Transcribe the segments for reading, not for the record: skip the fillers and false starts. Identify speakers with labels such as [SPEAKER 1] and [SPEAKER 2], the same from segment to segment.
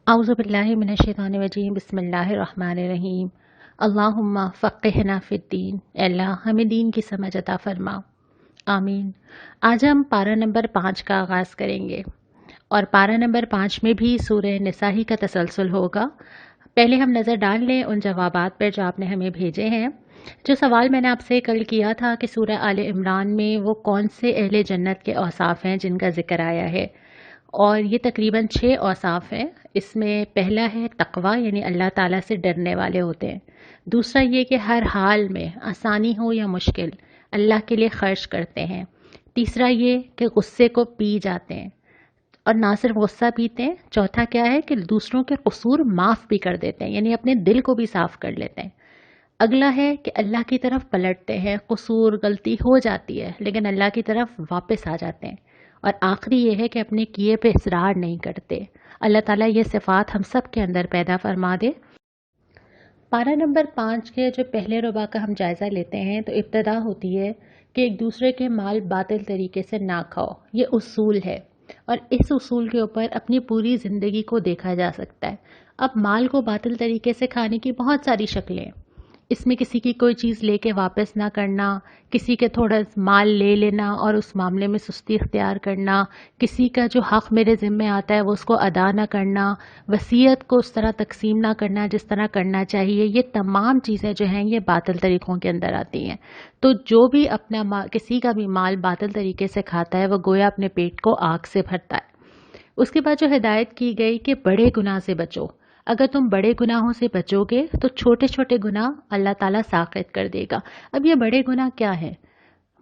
[SPEAKER 1] اعوذ باللہ من الشیطان الرجیم بسم اللہ الرحمن الرحیم اللہم فقہنا فی الدین، اے اللہ ہمیں دین کی سمجھ عطا فرما، آمین۔ آج ہم پارہ نمبر 5 کا آغاز کریں گے اور پارہ نمبر 5 میں بھی سورہ نساء کا تسلسل ہوگا۔ پہلے ہم نظر ڈال لیں ان جوابات پر جو آپ نے ہمیں بھیجے ہیں۔ جو سوال میں نے آپ سے کل کیا تھا کہ سورہ آل عمران میں وہ کون سے اہل جنت کے اوصاف ہیں جن کا ذکر آیا ہے، اور یہ تقریباً 6 اوصاف ہیں۔ اس میں پہلا ہے تقوی، یعنی اللہ تعالیٰ سے ڈرنے والے ہوتے ہیں۔ دوسرا یہ کہ ہر حال میں آسانی ہو یا مشکل اللہ کے لیے خرچ کرتے ہیں۔ تیسرا یہ کہ غصے کو پی جاتے ہیں، اور نہ صرف غصہ پیتے ہیں، چوتھا کیا ہے کہ دوسروں کے قصور معاف بھی کر دیتے ہیں، یعنی اپنے دل کو بھی صاف کر لیتے ہیں۔ اگلا ہے کہ اللہ کی طرف پلٹتے ہیں، قصور غلطی ہو جاتی ہے لیکن اللہ کی طرف واپس آ جاتے ہیں۔ اور آخری یہ ہے کہ اپنے کیے پہ اصرار نہیں کرتے۔ اللہ تعالیٰ یہ صفات ہم سب کے اندر پیدا فرما دے۔ پارہ نمبر 5 کے جو پہلے ربع کا ہم جائزہ لیتے ہیں تو ابتدا ہوتی ہے کہ ایک دوسرے کے مال باطل طریقے سے نہ کھاؤ۔ یہ اصول ہے اور اس اصول کے اوپر اپنی پوری زندگی کو دیکھا جا سکتا ہے۔ اب مال کو باطل طریقے سے کھانے کی بہت ساری شکلیں ہیں۔ اس میں کسی کی کوئی چیز لے کے واپس نہ کرنا، کسی کے تھوڑا مال لے لینا اور اس معاملے میں سستی اختیار کرنا، کسی کا جو حق میرے ذمے آتا ہے وہ اس کو ادا نہ کرنا، وصیت کو اس طرح تقسیم نہ کرنا جس طرح کرنا چاہیے، یہ تمام چیزیں جو ہیں یہ باطل طریقوں کے اندر آتی ہیں۔ تو جو بھی اپنا کسی کا بھی مال باطل طریقے سے کھاتا ہے وہ گویا اپنے پیٹ کو آگ سے بھرتا ہے۔ اس کے بعد جو ہدایت کی گئی کہ بڑے گناہ سے بچو، اگر تم بڑے گناہوں سے بچو گے تو چھوٹے چھوٹے گناہ اللہ تعالیٰ ساقط کر دے گا۔ اب یہ بڑے گناہ کیا ہیں؟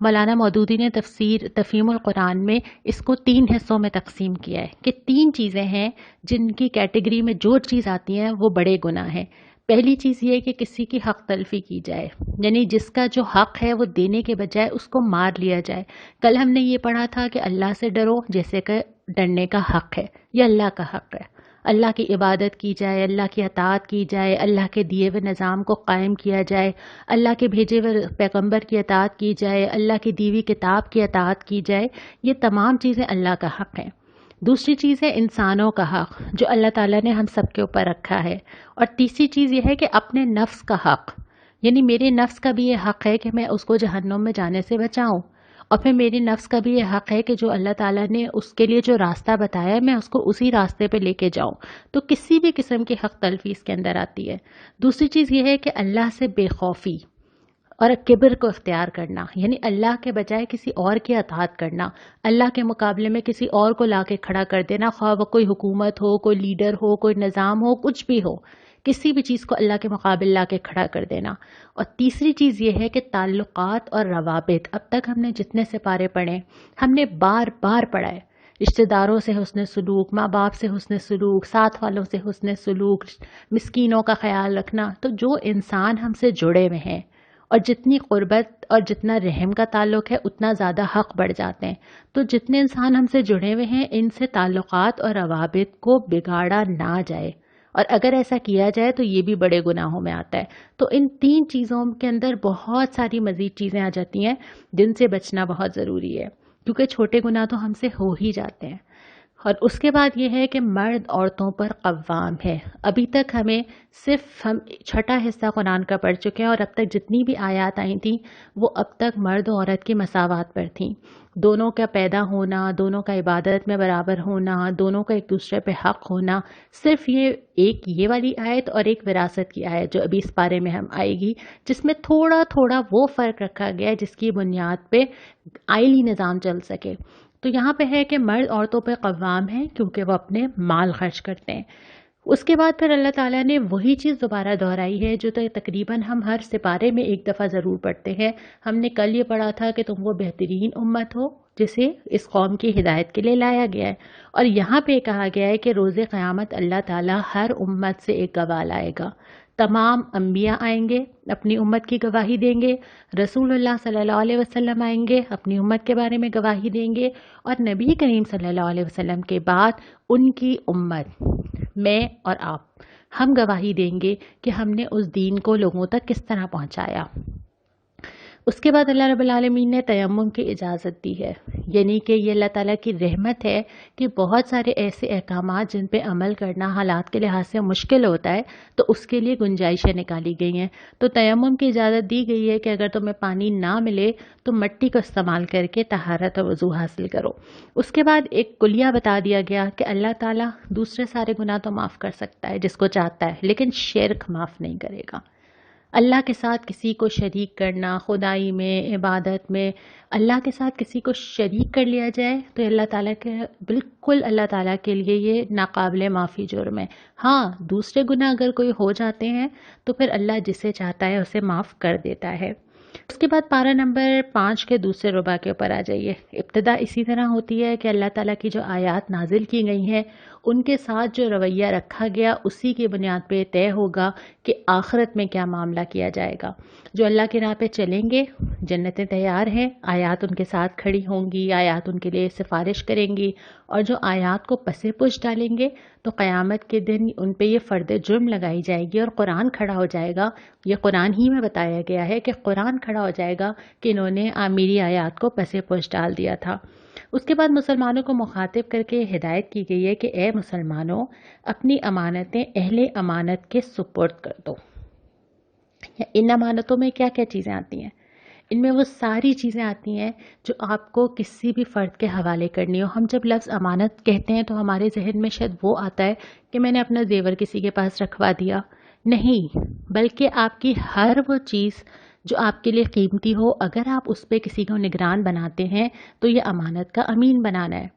[SPEAKER 1] مولانا مودودی نے تفسیر تفہیم القرآن میں اس کو 3 حصوں میں تقسیم کیا ہے کہ 3 چیزیں ہیں جن کی کیٹیگری میں جو چیز آتی ہیں وہ بڑے گناہ ہیں۔ پہلی چیز یہ ہے کہ کسی کی حق تلفی کی جائے، یعنی جس کا جو حق ہے وہ دینے کے بجائے اس کو مار لیا جائے۔ کل ہم نے یہ پڑھا تھا کہ اللہ سے ڈرو جیسے کہ ڈرنے کا حق ہے، یہ اللہ کا حق ہے۔ اللہ کی عبادت کی جائے، اللہ کی اطاعت کی جائے، اللہ کے دیے ہوئے نظام کو قائم کیا جائے، اللہ کے بھیجے ہوئے پیغمبر کی اطاعت کی جائے، اللہ کی دی ہوئی کتاب کی اطاعت کی جائے، یہ تمام چیزیں اللہ کا حق ہیں۔ دوسری چیز ہے انسانوں کا حق جو اللہ تعالیٰ نے ہم سب کے اوپر رکھا ہے، اور تیسری چیز یہ ہے کہ اپنے نفس کا حق، یعنی میرے نفس کا بھی یہ حق ہے کہ میں اس کو جہنم میں جانے سے بچاؤں، اور پھر میرے نفس کا بھی یہ حق ہے کہ جو اللہ تعالیٰ نے اس کے لیے جو راستہ بتایا ہے میں اس کو اسی راستے پہ لے کے جاؤں۔ تو کسی بھی قسم کی حق تلفی اس کے اندر آتی ہے۔ دوسری چیز یہ ہے کہ اللہ سے بے خوفی اور کبر کو اختیار کرنا، یعنی اللہ کے بجائے کسی اور کی اطاعت کرنا، اللہ کے مقابلے میں کسی اور کو لا کے کھڑا کر دینا، خواہ وہ کوئی حکومت ہو، کوئی لیڈر ہو، کوئی نظام ہو، کچھ بھی ہو، کسی بھی چیز کو اللہ کے مقابل لا کے کھڑا کر دینا۔ اور تیسری چیز یہ ہے کہ تعلقات اور روابط، اب تک ہم نے جتنے سپارے پڑھے ہم نے بار بار پڑھا ہے، رشتہ داروں سے حسن سلوک، ماں باپ سے حسن سلوک، ساتھ والوں سے حسن سلوک، مسکینوں کا خیال رکھنا۔ تو جو انسان ہم سے جڑے ہوئے ہیں اور جتنی قربت اور جتنا رحم کا تعلق ہے اتنا زیادہ حق بڑھ جاتے ہیں۔ تو جتنے انسان ہم سے جڑے ہوئے ہیں ان سے تعلقات اور روابط کو بگاڑا نہ جائے، اور اگر ایسا کیا جائے تو یہ بھی بڑے گناہوں میں آتا ہے۔ تو ان 3 چیزوں کے اندر بہت ساری مزید چیزیں آ جاتی ہیں جن سے بچنا بہت ضروری ہے، کیونکہ چھوٹے گناہ تو ہم سے ہو ہی جاتے ہیں۔ اور اس کے بعد یہ ہے کہ مرد عورتوں پر قوام ہے۔ ابھی تک ہمیں صرف ہم چھٹا حصہ قرآن کا پڑھ چکے ہیں، اور اب تک جتنی بھی آیات آئی تھیں وہ اب تک مرد و عورت کی مساوات پر تھیں، دونوں کا پیدا ہونا، دونوں کا عبادت میں برابر ہونا، دونوں کا ایک دوسرے پہ حق ہونا۔ صرف یہ والی آیت اور ایک وراثت کی آیت جو ابھی اس بارے میں ہم آئے گی، جس میں تھوڑا تھوڑا وہ فرق رکھا گیا ہے جس کی بنیاد پہ آئلی نظام چل سکے۔ تو یہاں پہ ہے کہ مرد عورتوں پہ قوام ہے کیونکہ وہ اپنے مال خرچ کرتے ہیں۔ اس کے بعد پھر اللہ تعالیٰ نے وہی چیز دوبارہ دہرائی ہے جو تقریباً ہم ہر سپارے میں ایک دفعہ ضرور پڑھتے ہیں۔ ہم نے کل یہ پڑھا تھا کہ تم وہ بہترین امت ہو جسے اس قوم کی ہدایت کے لیے لایا گیا ہے، اور یہاں پہ کہا گیا ہے کہ روز قیامت اللہ تعالیٰ ہر امت سے ایک گواہ لائے گا۔ تمام انبیاء آئیں گے، اپنی امت کی گواہی دیں گے، رسول اللہ صلی اللہ علیہ وسلم آئیں گے، اپنی امت کے بارے میں گواہی دیں گے، اور نبی کریم صلی اللہ علیہ وسلم کے بعد ان کی امت، میں اور آپ، ہم گواہی دیں گے کہ ہم نے اس دین کو لوگوں تک کس طرح پہنچایا۔ اس کے بعد اللہ رب العالمین نے تیمم کی اجازت دی ہے، یعنی کہ یہ اللہ تعالیٰ کی رحمت ہے کہ بہت سارے ایسے احکامات جن پہ عمل کرنا حالات کے لحاظ سے مشکل ہوتا ہے تو اس کے لیے گنجائشیں نکالی گئی ہیں۔ تو تیمم کی اجازت دی گئی ہے کہ اگر تمہیں پانی نہ ملے تو مٹی کو استعمال کر کے طہارت اور وضو حاصل کرو۔ اس کے بعد ایک کلیہ بتا دیا گیا کہ اللہ تعالیٰ دوسرے سارے گناہ تو معاف کر سکتا ہے جس کو چاہتا ہے، لیکن شرک معاف نہیں کرے گا۔ اللہ کے ساتھ کسی کو شریک کرنا، خدائی میں، عبادت میں اللہ کے ساتھ کسی کو شریک کر لیا جائے تو اللہ تعالیٰ کے بالکل اللہ تعالیٰ کے لیے یہ ناقابل معافی جرم ہے۔ ہاں، دوسرے گناہ اگر کوئی ہو جاتے ہیں تو پھر اللہ جسے چاہتا ہے اسے معاف کر دیتا ہے۔ اس کے بعد پارہ نمبر 5 کے دوسرے ربع کے اوپر آ جائیے۔ ابتدا اسی طرح ہوتی ہے کہ اللہ تعالیٰ کی جو آیات نازل کی گئی ہیں ان کے ساتھ جو رویہ رکھا گیا اسی کی بنیاد پہ طے ہوگا کہ آخرت میں کیا معاملہ کیا جائے گا۔ جو اللہ کی راہ پہ چلیں گے جنتیں تیار ہیں، آیات ان کے ساتھ کھڑی ہوں گی، آیات ان کے لیے سفارش کریں گی، اور جو آیات کو پس پش ڈالیں گے تو قیامت کے دن ان پہ یہ فرد جرم لگائی جائے گی اور قرآن کھڑا ہو جائے گا۔ یہ قرآن ہی میں بتایا گیا ہے کہ قرآن کھڑا ہو جائے گا کہ انہوں نے میری آیات کو پس پش ڈال دیا تھا۔ اس کے بعد مسلمانوں کو مخاطب کر کے ہدایت کی گئی ہے کہ اے مسلمانوں، اپنی امانتیں اہل امانت کے سپرد کر دو۔ ان امانتوں میں کیا کیا چیزیں آتی ہیں؟ ان میں وہ ساری چیزیں آتی ہیں جو آپ کو کسی بھی فرد کے حوالے کرنی ہو۔ ہم جب لفظ امانت کہتے ہیں تو ہمارے ذہن میں شاید وہ آتا ہے کہ میں نے اپنا زیور کسی کے پاس رکھوا دیا، نہیں، بلکہ آپ کی ہر وہ چیز جو آپ کے لیے قیمتی ہو، اگر آپ اس پہ کسی کو نگران بناتے ہیں تو یہ امانت کا امین بنانا ہے۔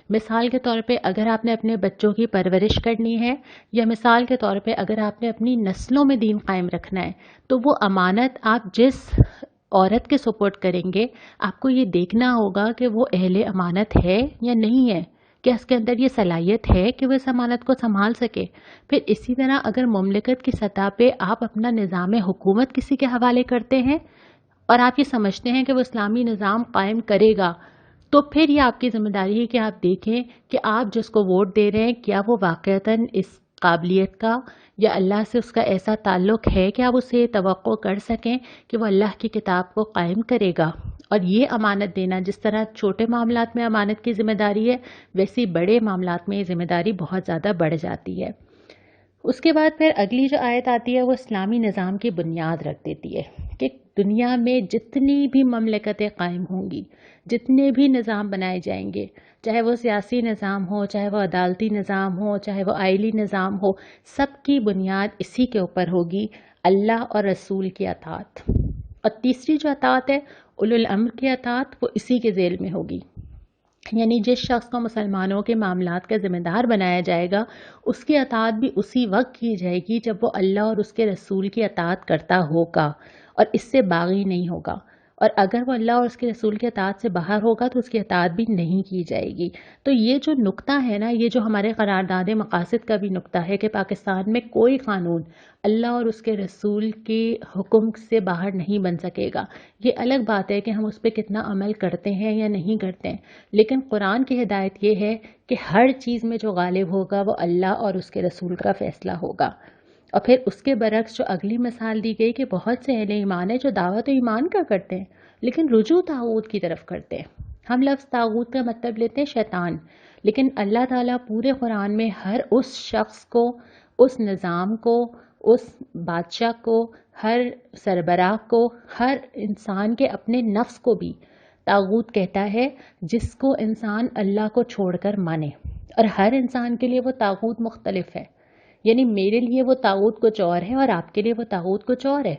[SPEAKER 1] مثال کے طور پہ اگر آپ نے اپنے بچوں کی پرورش کرنی ہے، یا مثال کے طور پہ اگر آپ نے اپنی نسلوں میں دین قائم رکھنا ہے، تو وہ امانت آپ جس عورت کے سپورٹ کریں گے، آپ کو یہ دیکھنا ہوگا کہ وہ اہل امانت ہے یا نہیں ہے، کہ اس کے اندر یہ صلاحیت ہے کہ وہ اس امانت کو سنبھال سکے۔ پھر اسی طرح اگر مملکت کی سطح پہ آپ اپنا نظام حکومت کسی کے حوالے کرتے ہیں اور آپ یہ سمجھتے ہیں کہ وہ اسلامی نظام قائم کرے گا، تو پھر یہ آپ کی ذمہ داری ہے کہ آپ دیکھیں کہ آپ جس کو ووٹ دے رہے ہیں کیا وہ واقعتاً اس قابلیت کا یا اللہ سے اس کا ایسا تعلق ہے کہ آپ اسے توقع کر سکیں کہ وہ اللہ کی کتاب کو قائم کرے گا۔ اور یہ امانت دینا، جس طرح چھوٹے معاملات میں امانت کی ذمہ داری ہے، ویسی بڑے معاملات میں یہ ذمہ داری بہت زیادہ بڑھ جاتی ہے۔ اس کے بعد پھر اگلی جو آیت آتی ہے وہ اسلامی نظام کی بنیاد رکھ دیتی ہے کہ دنیا میں جتنی بھی مملکتیں قائم ہوں گی، جتنے بھی نظام بنائے جائیں گے، چاہے وہ سیاسی نظام ہو، چاہے وہ عدالتی نظام ہو، چاہے وہ آئلی نظام ہو، سب کی بنیاد اسی کے اوپر ہوگی، اللہ اور رسول کی اطاعت۔ اور تیسری جو اطاعت ہے اولو الامر کی اطاعت، وہ اسی کے ذیل میں ہوگی۔ یعنی جس شخص کو مسلمانوں کے معاملات کا ذمہ دار بنایا جائے گا، اس کی اطاعت بھی اسی وقت کی جائے گی جب وہ اللہ اور اس کے رسول کی اطاعت کرتا ہوگا اور اس سے باغی نہیں ہوگا، اور اگر وہ اللہ اور اس کے رسول کی اطاعت سے باہر ہوگا تو اس کی اطاعت بھی نہیں کی جائے گی۔ تو یہ جو نقطہ ہے نا، یہ جو ہمارے قرارداد مقاصد کا بھی نقطہ ہے کہ پاکستان میں کوئی قانون اللہ اور اس کے رسول کے حکم سے باہر نہیں بن سکے گا۔ یہ الگ بات ہے کہ ہم اس پہ کتنا عمل کرتے ہیں یا نہیں کرتے ہیں، لیکن قرآن کی ہدایت یہ ہے کہ ہر چیز میں جو غالب ہوگا وہ اللہ اور اس کے رسول کا فیصلہ ہوگا۔ اور پھر اس کے برعکس جو اگلی مثال دی گئی کہ بہت سے اہل ایمان ہیں جو دعوت ایمان کا کرتے ہیں لیکن رجوع طاغوت کی طرف کرتے ہیں۔ ہم لفظ طاغوت کا مطلب لیتے ہیں شیطان، لیکن اللہ تعالیٰ پورے قرآن میں ہر اس شخص کو، اس نظام کو، اس بادشاہ کو، ہر سربراہ کو، ہر انسان کے اپنے نفس کو بھی طاغوت کہتا ہے، جس کو انسان اللہ کو چھوڑ کر مانے، اور ہر انسان کے لیے وہ طاغوت مختلف ہے۔ یعنی میرے لیے وہ طاغوت کچھ اور ہے اور آپ کے لیے وہ طاغوت کچھ اور ہے۔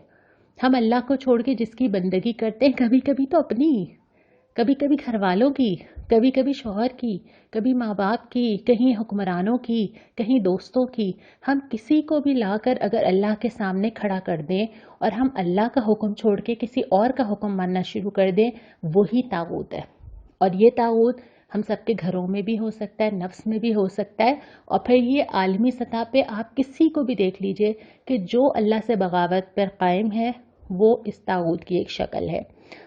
[SPEAKER 1] ہم اللہ کو چھوڑ کے جس کی بندگی کرتے ہیں، کبھی کبھی تو اپنی، کبھی کبھی گھر والوں کی، کبھی کبھی شوہر کی، کبھی ماں باپ کی، کہیں حکمرانوں کی، کہیں دوستوں کی، ہم کسی کو بھی لا کر اگر اللہ کے سامنے کھڑا کر دیں اور ہم اللہ کا حکم چھوڑ کے کسی اور کا حکم ماننا شروع کر دیں، وہی طاغوت ہے۔ اور یہ طاغوت ہم سب کے گھروں میں بھی ہو سکتا ہے، نفس میں بھی ہو سکتا ہے، اور پھر یہ عالمی سطح پہ آپ کسی کو بھی دیکھ لیجئے کہ جو اللہ سے بغاوت پر قائم ہے وہ اس طاغوت کی ایک شکل ہے۔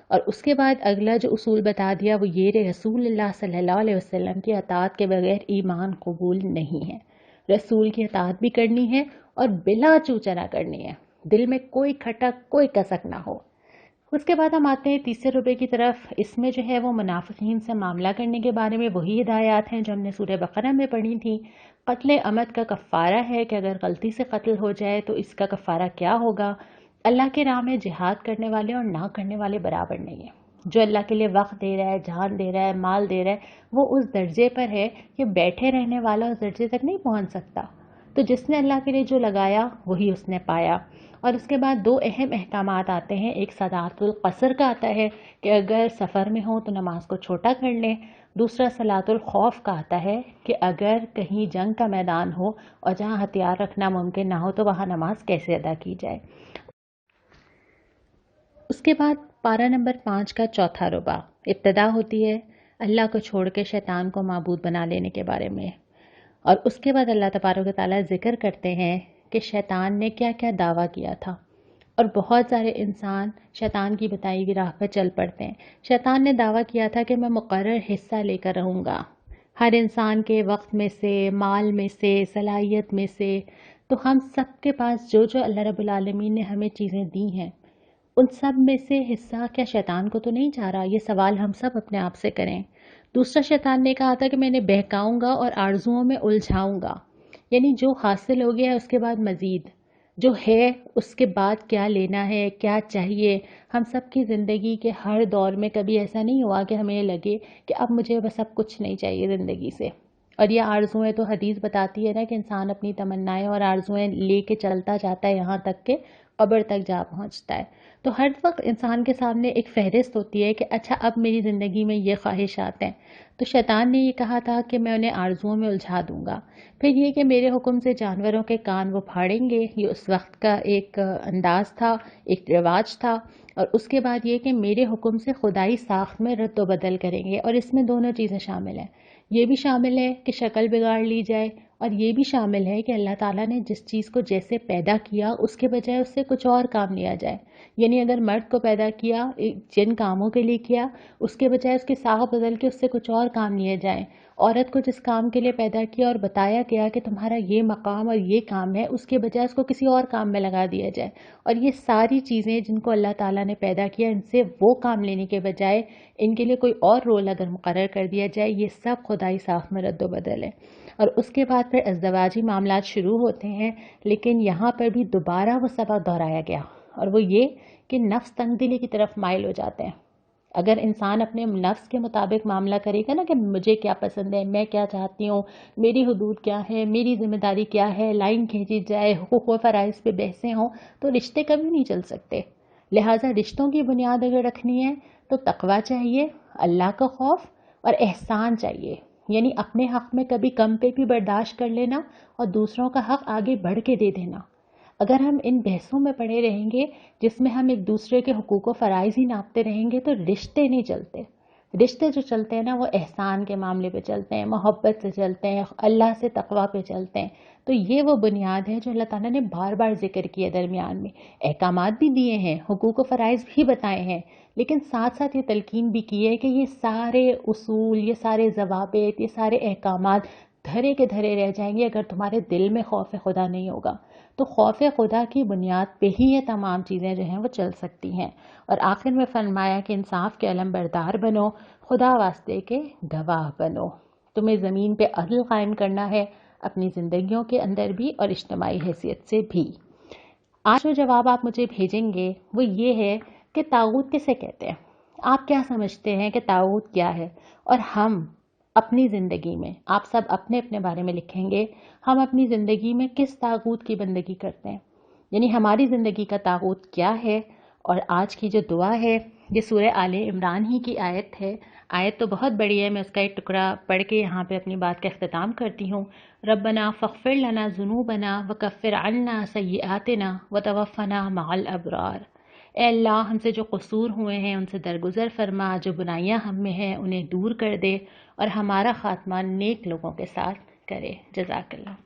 [SPEAKER 1] اور اس کے بعد اگلا جو اصول بتا دیا وہ یہ رسول اللہ صلی اللہ علیہ وسلم کی اطاعت کے بغیر ایمان قبول نہیں ہے۔ رسول کی اطاعت بھی کرنی ہے اور بلا چوچنا کرنی ہے، دل میں کوئی کھٹک، کوئی کسک نہ ہو۔ اس کے بعد ہم آتے ہیں تیسرے ربع کی طرف. اس میں جو ہے وہ منافقین سے معاملہ کرنے کے بارے میں وہی ہدایات ہیں جو ہم نے سورہ بقرہ میں پڑھی تھیں. قتل عمد کا کفارہ ہے کہ اگر غلطی سے قتل ہو جائے تو اس کا کفارہ کیا ہوگا. اللہ کے راہ میں جہاد کرنے والے اور نہ کرنے والے برابر نہیں ہیں. جو اللہ کے لیے وقت دے رہا ہے، جان دے رہا ہے، مال دے رہا ہے، وہ اس درجے پر ہے کہ بیٹھے رہنے والا اس درجے تک نہیں پہنچ سکتا. تو جس نے اللہ کے لیے جو لگایا وہی اس نے پایا. اور اس کے بعد دو اہم احکامات آتے ہیں. ایک صلاۃ القصر کا آتا ہے کہ اگر سفر میں ہوں تو نماز کو چھوٹا کر لیں. دوسرا صلاۃ الخوف کا آتا ہے کہ اگر کہیں جنگ کا میدان ہو اور جہاں ہتھیار رکھنا ممکن نہ ہو تو وہاں نماز کیسے ادا کی جائے. اس کے بعد پارہ نمبر 5 کا چوتھا ربع ابتدا ہوتی ہے اللہ کو چھوڑ کے شیطان کو معبود بنا لینے کے بارے میں. اور اس کے بعد اللہ تبارک و تعالیٰ ذکر کرتے ہیں کہ شیطان نے کیا کیا دعویٰ کیا تھا. اور بہت سارے انسان شیطان کی بتائی ہوئی راہ پر چل پڑتے ہیں. شیطان نے دعویٰ کیا تھا کہ میں مقرر حصہ لے کر رہوں گا ہر انسان کے وقت میں سے، مال میں سے، صلاحیت میں سے. تو ہم سب کے پاس جو جو اللہ رب العالمین نے ہمیں چیزیں دی ہیں ان سب میں سے حصہ کیا شیطان کو تو نہیں چاہ رہا؟ یہ سوال ہم سب اپنے آپ سے کریں. دوسرا شیطان نے کہا تھا کہ میں انہیں بہکاؤں گا اور آرزوؤں میں الجھاؤں گا. یعنی جو حاصل ہو گیا ہے اس کے بعد مزید جو ہے اس کے بعد کیا لینا ہے، کیا چاہیے. ہم سب کی زندگی کے ہر دور میں کبھی ایسا نہیں ہوا کہ ہمیں لگے کہ اب مجھے بس اب کچھ نہیں چاہیے زندگی سے. اور یہ آرزویں تو حدیث بتاتی ہے نا کہ انسان اپنی تمنائیں اور آرزویں لے کے چلتا جاتا ہے یہاں تک کہ قبر تک جا پہنچتا ہے. تو ہر وقت انسان کے سامنے ایک فہرست ہوتی ہے کہ اچھا اب میری زندگی میں یہ خواہشات ہیں. تو شیطان نے یہ کہا تھا کہ میں انہیں آرزوؤں میں الجھا دوں گا. پھر یہ کہ میرے حکم سے جانوروں کے کان وہ پھاڑیں گے، یہ اس وقت کا ایک انداز تھا، ایک رواج تھا. اور اس کے بعد یہ کہ میرے حکم سے خدائی ساخت میں رد و بدل کریں گے. اور اس میں دونوں چیزیں شامل ہیں. یہ بھی شامل ہے کہ شکل بگاڑ لی جائے اور یہ بھی شامل ہے کہ اللہ تعالیٰ نے جس چیز کو جیسے پیدا کیا اس کے بجائے اس سے کچھ اور کام لیا جائے. یعنی اگر مرد کو پیدا کیا جن کاموں کے لیے کیا اس کے بجائے اس کی ساخت بدل کے اس سے کچھ اور کام لیے جائیں. عورت کو جس کام کے لیے پیدا کیا اور بتایا گیا کہ تمہارا یہ مقام اور یہ کام ہے اس کے بجائے اس کو کسی اور کام میں لگا دیا جائے. اور یہ ساری چیزیں جن کو اللہ تعالیٰ نے پیدا کیا ان سے وہ کام لینے کے بجائے ان کے لیے کوئی اور رول اگر مقرر کر دیا جائے، یہ سب خدائی ساخت میں رد و بدل ہے. اور اس کے بعد پھر ازدواجی معاملات شروع ہوتے ہیں. لیکن یہاں پر بھی دوبارہ وہ سبق دہرایا گیا اور وہ یہ کہ نفس تنگ دلی کی طرف مائل ہو جاتے ہیں. اگر انسان اپنے نفس کے مطابق معاملہ کرے گا نا کہ مجھے کیا پسند ہے، میں کیا چاہتی ہوں، میری حدود کیا ہے، میری ذمہ داری کیا ہے، لائن کھینچی جائے، حقوق و فرائض پہ بحثیں ہوں تو رشتے کبھی نہیں چل سکتے. لہٰذا رشتوں کی بنیاد اگر رکھنی ہے تو تقویٰ چاہیے، اللہ کا خوف اور احسان چاہیے. یعنی اپنے حق میں کبھی کم پہ بھی برداشت کر لینا اور دوسروں کا حق آگے بڑھ کے دے دینا. اگر ہم ان بحثوں میں پڑے رہیں گے جس میں ہم ایک دوسرے کے حقوق و فرائض ہی ناپتے رہیں گے تو رشتے نہیں چلتے. رشتے جو چلتے ہیں نا وہ احسان کے معاملے پہ چلتے ہیں، محبت سے چلتے ہیں، اللہ سے تقویٰ پہ چلتے ہیں. تو یہ وہ بنیاد ہے جو اللہ تعالیٰ نے بار بار ذکر کیا درمیان میں. احکامات بھی دیے ہیں، حقوق و فرائض بھی بتائے ہیں، لیکن ساتھ ساتھ یہ تلقین بھی کی ہے کہ یہ سارے اصول، یہ سارے ضوابط، یہ سارے احکامات دھرے کے دھرے رہ جائیں گے اگر تمہارے دل میں خوف خدا نہیں ہوگا. تو خوف خدا کی بنیاد پہ ہی یہ تمام چیزیں جو ہیں وہ چل سکتی ہیں. اور آخر میں فرمایا کہ انصاف کے علم بردار بنو، خدا واسطے کے گواہ بنو. تمہیں زمین پہ عدل قائم کرنا ہے، اپنی زندگیوں کے اندر بھی اور اجتماعی حیثیت سے بھی. آج جو جواب آپ مجھے بھیجیں گے وہ یہ ہے کہ طاغوت کسے کہتے ہیں؟ آپ کیا سمجھتے ہیں کہ طاغوت کیا ہے؟ اور ہم اپنی زندگی میں، آپ سب اپنے اپنے بارے میں لکھیں گے، ہم اپنی زندگی میں کس طاغوت کی بندگی کرتے ہیں؟ یعنی ہماری زندگی کا طاغوت کیا ہے؟ اور آج کی جو دعا ہے یہ سورہ آل عمران ہی کی آیت ہے. آیت تو بہت بڑی ہے، میں اس کا ایک ٹکڑا پڑھ کے یہاں پہ اپنی بات کا اختتام کرتی ہوں. ربنا فاغفر لنا ذنوبنا وکفر عنا سیئاتنا وتوفنا مع الابرار. اے اللہ ہم سے جو قصور ہوئے ہیں ان سے درگزر فرما، جو بنائیاں ہم میں ہیں انہیں دور کر دے اور ہمارا خاتمہ نیک لوگوں کے ساتھ کرے. جزاک اللہ.